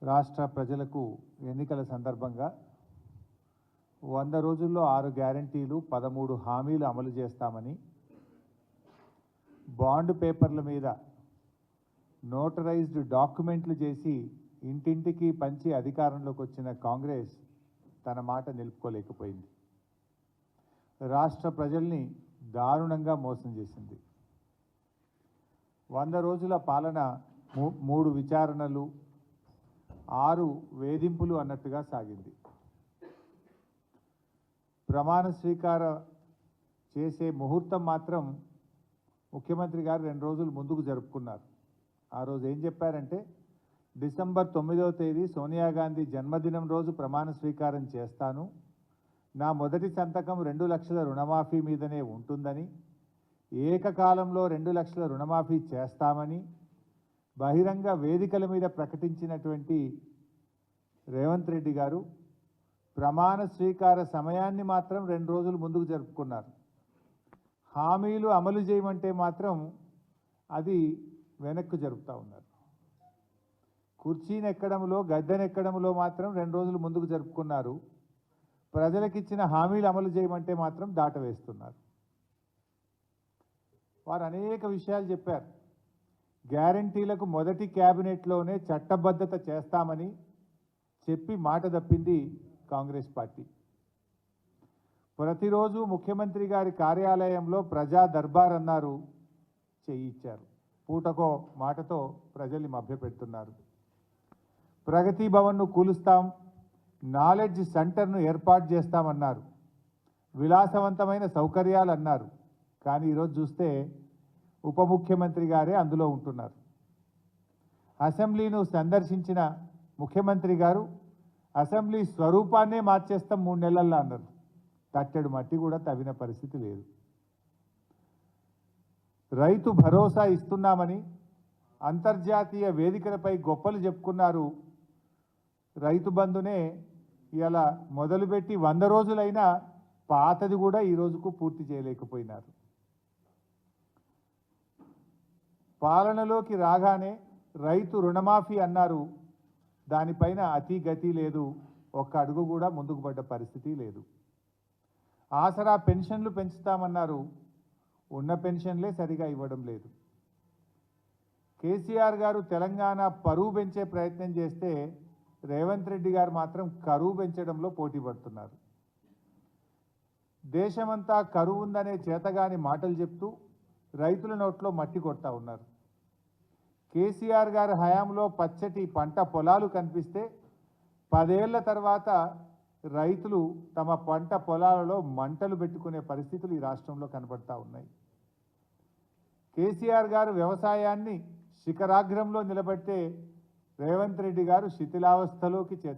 రాష్ట్ర ప్రజలకు ఎన్నికల సందర్భంగా 100 రోజుల్లో 6 గ్యారంటీలు 13 హామీలు అమలు చేస్తామని బాండ్ పేపర్ల మీద నోటరైజ్డ్ డాక్యుమెంట్లు చేసి ఇంటింటికి పంచి అధికారంలోకి వచ్చిన కాంగ్రెస్ తన మాట నిలుపుకోలేకపోయింది. రాష్ట్ర ప్రజల్ని దారుణంగా మోసం చేసింది. 100 రోజుల పాలన 3 విచారణలు 6 వేధింపులు అన్నట్టుగా సాగింది. ప్రమాణ స్వీకార చేసే ముహూర్తం మాత్రం ముఖ్యమంత్రి గారు 2 రోజులు ముందుకు జరుపుకున్నారు. ఆ రోజు ఏం చెప్పారంటే డిసెంబర్ 9వ తేదీ సోనియా గాంధీ జన్మదినం రోజు ప్రమాణ స్వీకారం చేస్తాను, నా మొదటి సంతకం 2 లక్షల రుణమాఫీ మీదనే ఉంటుందని, ఏకకాలంలో 2 లక్షల రుణమాఫీ చేస్తామని బహిరంగ వేదికల మీద ప్రకటించినటువంటి రేవంత్ రెడ్డి గారు ప్రమాణ స్వీకార సమయాన్ని మాత్రం 2 రోజులు ముందుకు జరుపుకున్నారు. హామీలు అమలు చేయమంటే మాత్రం అది వెనక్కు జరుపుతూ ఉన్నారు. కుర్చీనెక్కడంలో గద్దెనెక్కడంలో మాత్రం 2 రోజులు ముందుకు జరుపుకున్నారు. ప్రజలకిచ్చిన హామీలు అమలు చేయమంటే మాత్రం దాటవేస్తున్నారు. వారు అనేక విషయాలు చెప్పారు. గ్యారంటీలకు మొదటి క్యాబినెట్లోనే చట్టబద్ధత చేస్తామని చెప్పి మాట తప్పింది కాంగ్రెస్ పార్టీ. ప్రతిరోజు ముఖ్యమంత్రి గారి కార్యాలయంలో ప్రజా దర్బార్ అన్నారు, చేయించారు. పూటకో మాటతో ప్రజల్ని మభ్యపెడుతున్నారు. ప్రగతి భవన్ను కూలుస్తాం, నాలెడ్జ్ సెంటర్ను ఏర్పాటు చేస్తామన్నారు, విలాసవంతమైన సౌకర్యాలు అన్నారు. కానీ ఈరోజు చూస్తే ఉప ముఖ్యమంత్రి గారే అందులో ఉంటున్నారు. అసెంబ్లీను సందర్శించిన ముఖ్యమంత్రి గారు అసెంబ్లీ స్వరూపాన్నే మార్చేస్తాం 3 నెలల్లో అన్నారు. తట్టెడు మట్టి కూడా తవ్విన పరిస్థితి లేదు. రైతు భరోసా ఇస్తున్నామని అంతర్జాతీయ వేదికలపై గొప్పలు చెప్పుకున్నారు. రైతు బంధునే ఇలా మొదలుపెట్టి 100 రోజులైనా పాతది కూడా ఈ రోజుకు పూర్తి చేయలేకపోయినారు. పాలనలోకి రాగానే రైతు రుణమాఫీ అన్నారు, దానిపైన అతి గతి లేదు, ఒక్క అడుగు కూడా ముందుకు పడ్డ పరిస్థితి లేదు. ఆసరా పెన్షన్లు పెంచుతామన్నారు, ఉన్న పెన్షన్లే సరిగా ఇవ్వడం లేదు. కేసీఆర్ గారు తెలంగాణ పరువు పెంచే ప్రయత్నం చేస్తే రేవంత్ రెడ్డి గారు మాత్రం కరువు పెంచడంలో పోటీ పడుతున్నారు. దేశమంతా కరువు ఉందనే చేతగాని మాటలు చెప్తూ రైతుల నోట్లో మట్టి కొడతా ఉన్నారు. కేసీఆర్ గారి హయాంలో పచ్చటి పంట పొలాలు కనిపిస్తే 10 ఏళ్ల తర్వాత రైతులు తమ పంట పొలాలలో మంటలు పెట్టుకునే పరిస్థితులు ఈ రాష్ట్రంలో కనబడతా ఉన్నాయి. కేసీఆర్ గారు వ్యవసాయాన్ని శిఖరాగ్రంలో నిలబెట్టే రేవంత్ రెడ్డి గారు శిథిలావస్థలోకి